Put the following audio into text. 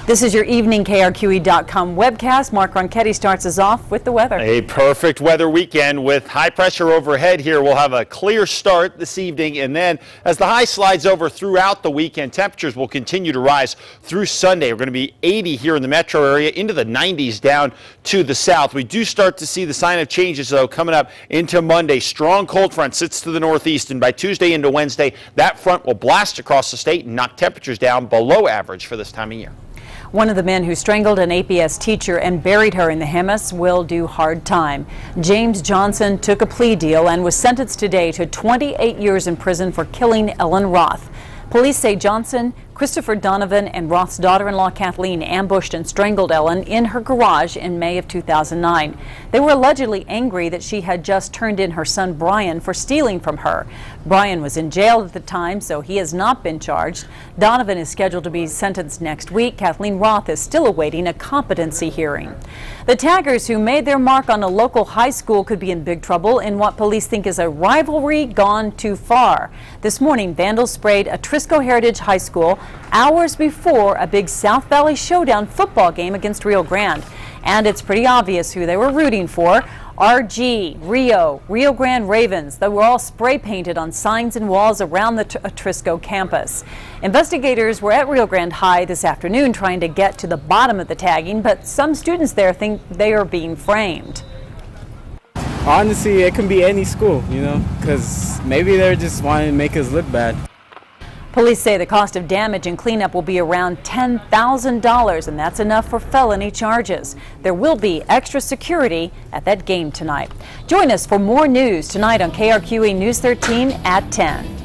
This is your evening KRQE.com webcast. Mark Ronchetti starts us off with the weather. A perfect weather weekend with high pressure overhead here. We'll have a clear start this evening, and then as the high slides over throughout the weekend, temperatures will continue to rise through Sunday. We're going to be 80 here in the metro area, into the 90s down to the south. We do start to see the sign of changes, though, coming up into Monday. Strong cold front sits to the northeast, and by Tuesday into Wednesday, that front will blast across the state and knock temperatures down below average for this time of year. One of the men who strangled an APS teacher and buried her in the Hemis will do hard time. James Johnson took a plea deal and was sentenced today to 28 years in prison for killing Ellen Roth. Police say Johnson, Christopher Donovan, and Roth's daughter-in-law Kathleen ambushed and strangled Ellen in her garage in May of 2009. They were allegedly angry that she had just turned in her son Brian for stealing from her. Brian was in jail at the time, so he has not been charged. Donovan is scheduled to be sentenced next week. Kathleen Roth is still awaiting a competency hearing. The taggers who made their mark on a local high school could be in big trouble in what police think is a rivalry gone too far. This morning, vandals sprayed a Trisco Heritage High School hours before a big South Valley Showdown football game against Rio Grande. And it's pretty obvious who they were rooting for. RG, Rio Grande Ravens. They were all spray painted on signs and walls around the Trisco campus. Investigators were at Rio Grande High this afternoon trying to get to the bottom of the tagging, but some students there think they are being framed. Honestly, it can be any school, because maybe they're just wanting to make us look bad. Police say the cost of damage and cleanup will be around $10,000, and that's enough for felony charges. There will be extra security at that game tonight. Join us for more news tonight on KRQE News 13 at 10.